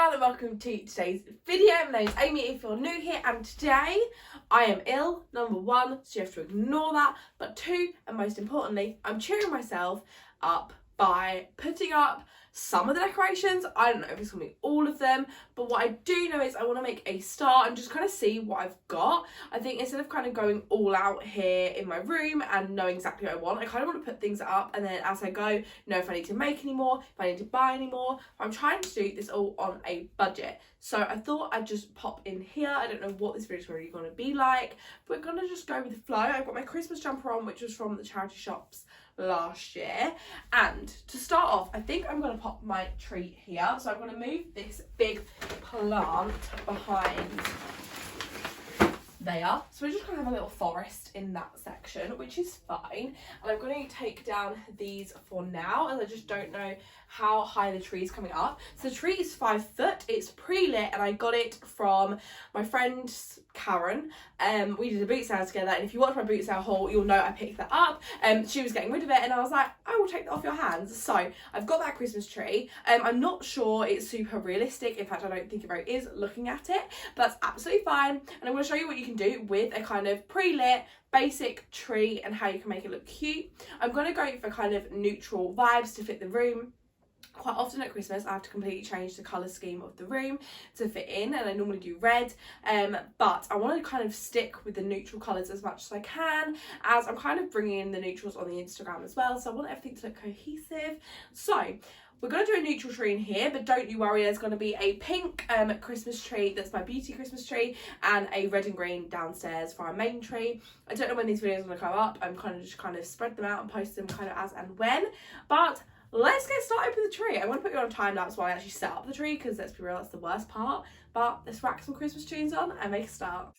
everyone and welcome to today's video. My name's Amy if you're new here, and today I am ill, number one, so you have to ignore that, but two, and most importantly, I'm cheering myself up by putting up some of the decorations. I don't know if it's going to be all of them, but what I do know is I want to make a start and just kind of see what I've got. I think instead of kind of going all out here in my room and knowing exactly what I want, I kind of want to put things up and then as I go, know if I need to make any more, if I need to buy any more. I'm trying to do this all on a budget. So I thought I'd just pop in here. I don't know what this video is really going to be like, but we're going to just go with the flow. I've got my Christmas jumper on, which was from the charity shops last year, and to start off I think I'm going to pop my tree here. So I'm going to move this big plant behind there, so we're just going to have a little forest in that section, which is fine, and I'm going to take down these for now as I just don't know how high the tree is coming up. So the tree is 5 foot, it's pre-lit, and I got it from my friend Karen. We did a boot sale together, and if you watch my boot sale haul you'll know I picked that up. She was getting rid of it and I was like, I will take that off your hands. So I've got that Christmas tree. I'm not sure it's super realistic, in fact I don't think it really is looking at it, but that's absolutely fine, and I'm going to show you what you can do with a kind of pre-lit basic tree and how you can make it look cute. I'm going to go for kind of neutral vibes to fit the room. Quite often at Christmas I have to completely change the colour scheme of the room to fit in, and I normally do red, but I want to kind of stick with the neutral colours as much as I can, as I'm kind of bringing in the neutrals on the Instagram as well, so I want everything to look cohesive. So we're going to do a neutral tree in here, but don't you worry, there's going to be a pink Christmas tree, that's my beauty Christmas tree, and a red and green downstairs for our main tree. I don't know when these videos are going to come up, I'm kind of spread them out and post them kind of as and when, but let's get started with the tree. I'm going to put you on a time lapse while I actually set up the tree, because let's be real, that's the worst part, but let's whack some Christmas tunes on and make a start.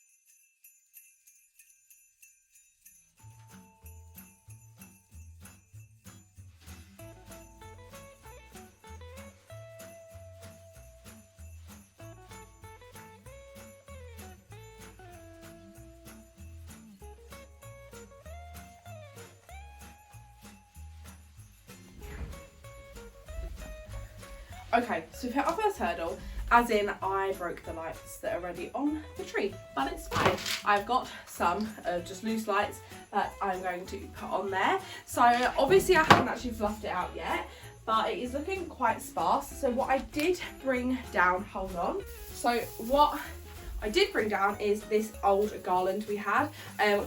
Okay, so we've hit our first hurdle, as in I broke the lights that are already on the tree, but it's fine. I've got some just loose lights that I'm going to put on there. So obviously I haven't actually fluffed it out yet, but it is looking quite sparse. So what I did bring down, hold on. So what I did bring down is this old garland we had.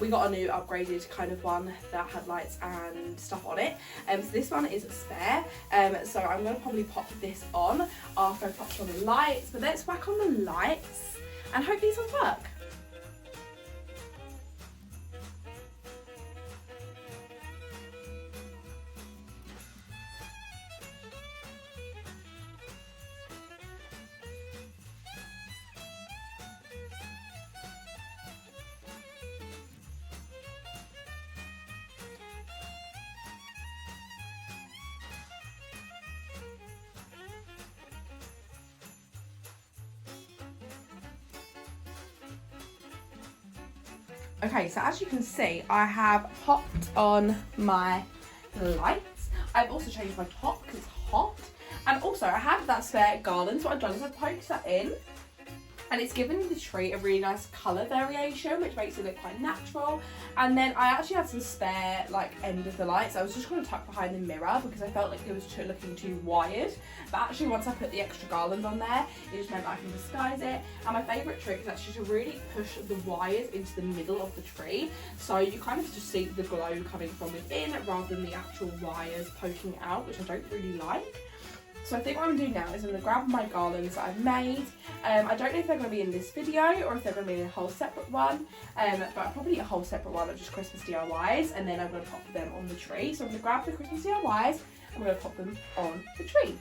We got a new upgraded kind of one that had lights and stuff on it. So this one is a spare. So I'm going to probably pop this on after I pop on the lights. But let's whack on the lights and hope these will work. Okay, so as you can see, I have popped on my lights. I've also changed my top because it's hot. And also I have that spare garland, so what I've done is I've poked that in, and it's given the tree a really nice colour variation, which makes it look quite natural. And then I actually had some spare end of the lights. I was just going to tuck behind the mirror because I felt like it was looking too wired. But actually once I put the extra garland on there, it just meant I can disguise it. And my favourite trick is actually to really push the wires into the middle of the tree, so you kind of just see the glow coming from within rather than the actual wires poking out, which I don't really like. So I think what I'm going to do now is I'm going to grab my garlands that I've made. I don't know if they're going to be in this video or if they're going to be in a whole separate one, but probably a whole separate one of just Christmas DIYs, and then I'm going to pop them on the tree. So I'm going to grab the Christmas DIYs, I'm going to pop them on the tree.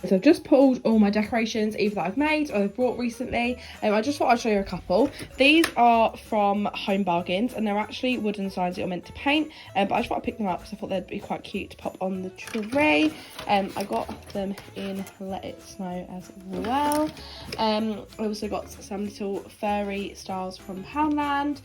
So I've just pulled all my decorations either that I've made or I've bought recently. I just thought I'd show you a couple. These are from Home Bargains and they're actually wooden signs that you're meant to paint, but I just thought I'd pick them up because I thought they'd be quite cute to pop on the tree. I got them in Let It Snow as well. I also got some little furry stars from Poundland.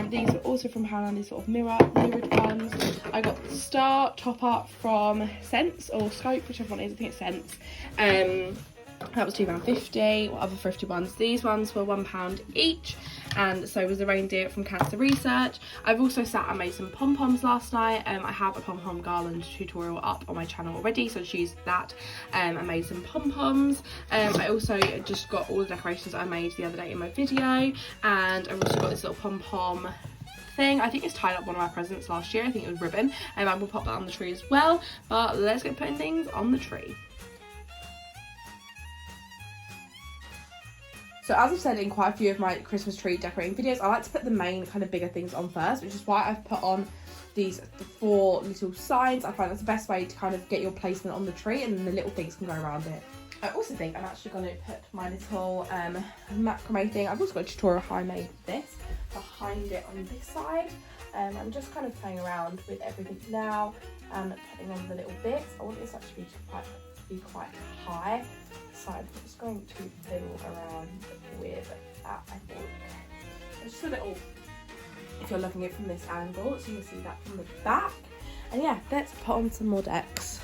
These are also from Poundland, these sort of mirrored ones. I got the star top up from Sense or Scope, whichever one it is, I think it's Sense. That was £2.50. What other thrifty ones? These ones were £1 each, and so was the reindeer from Cancer Research. I've also sat and made some pom-poms last night. I have a pom-pom garland tutorial up on my channel already, so I just used that and made some pom-poms. I also just got all the decorations I made the other day in my video, and I've also got this little pom-pom thing. I think it's tied up one of my presents last year. I think it was ribbon, and I will pop that on the tree as well. But let's get putting things on the tree. So as I've said in quite a few of my Christmas tree decorating videos, I like to put the main kind of bigger things on first, which is why I've put on the 4 little signs. I find that's the best way to kind of get your placement on the tree, and then the little things can go around it. I also think I'm actually going to put my little macrame thing. I've also got a tutorial how I made this behind it on this side. I'm just kind of playing around with everything now and putting on the little bits. I want this actually to be quite high, so I'm just going to fiddle around with that, I think. It's just a little, if you're looking at it from this angle, so you can see that from the back. And yeah, let's put on some more decks.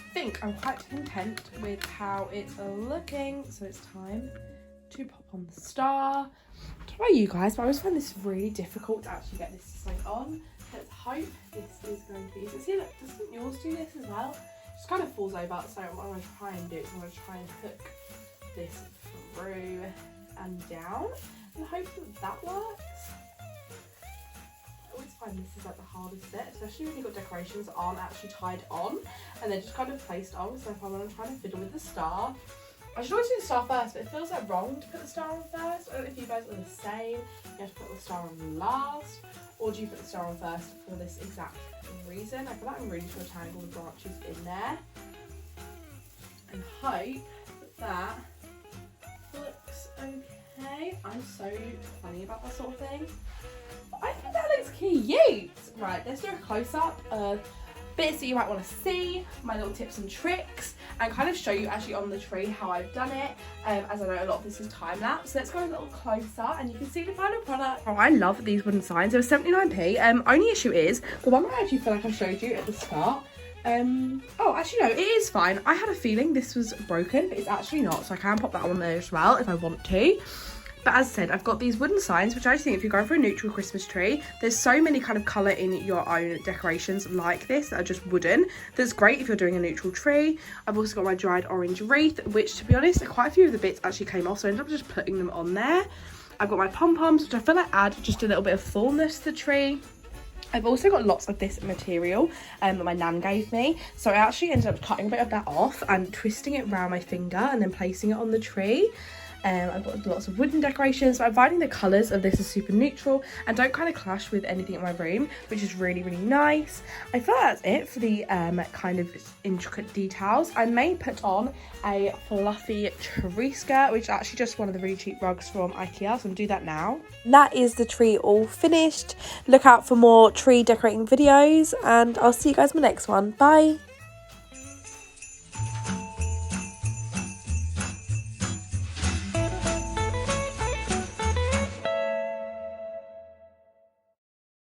I think I'm quite content with how it's looking, so it's time to pop on the star. I don't know about you guys, but I always find this really difficult to actually get this to stay on. Let's hope this is going to be easy. See, look, doesn't yours do this as well? It just kind of falls over, so what I'm going to try and do is I'm going to try and hook this through and down and hope that works. I always find this is like the hardest bit, especially when you've got decorations that aren't actually tied on and they're just kind of placed on. So if I'm trying to fiddle with the star, I should always do the star first, but it feels like wrong to put the star on first. I don't know if you guys are the same. You have to put the star on last, or do you put the star on first for this exact reason? I feel like I'm really trying to tangle the branches in there and hope that looks okay. I'm so funny about that sort of thing. I think that looks cute. Right, let's do a close-up of bits that you might want to see, my little tips and tricks, and kind of show you actually on the tree how I've done it, as I know a lot of this is time-lapse. So let's go a little closer and you can see the final product. Oh, I love these wooden signs. They were 79p. Only issue is, the one that I actually feel like I showed you at the start, oh, actually no, it is fine. I had a feeling this was broken, but it's actually not, so I can pop that on there as well if I want to. But as I said, I've got these wooden signs, which I just think if you're going for a neutral Christmas tree, there's so many kind of colour in your own decorations like this that are just wooden. That's great if you're doing a neutral tree. I've also got my dried orange wreath, which to be honest, quite a few of the bits actually came off, so I ended up just putting them on there. I've got my pom-poms, which I feel like add just a little bit of fullness to the tree. I've also got lots of this material that my nan gave me, so I actually ended up cutting a bit of that off and twisting it around my finger and then placing it on the tree. I've got lots of wooden decorations, but I'm finding the colours of this are super neutral and don't kind of clash with anything in my room, which is really, really nice. I feel like that's it for the kind of intricate details. I may put on a fluffy tree skirt, which is actually just one of the really cheap rugs from IKEA, so I'm going to do that now. That is the tree all finished. Look out for more tree decorating videos, and I'll see you guys in my next one. Bye!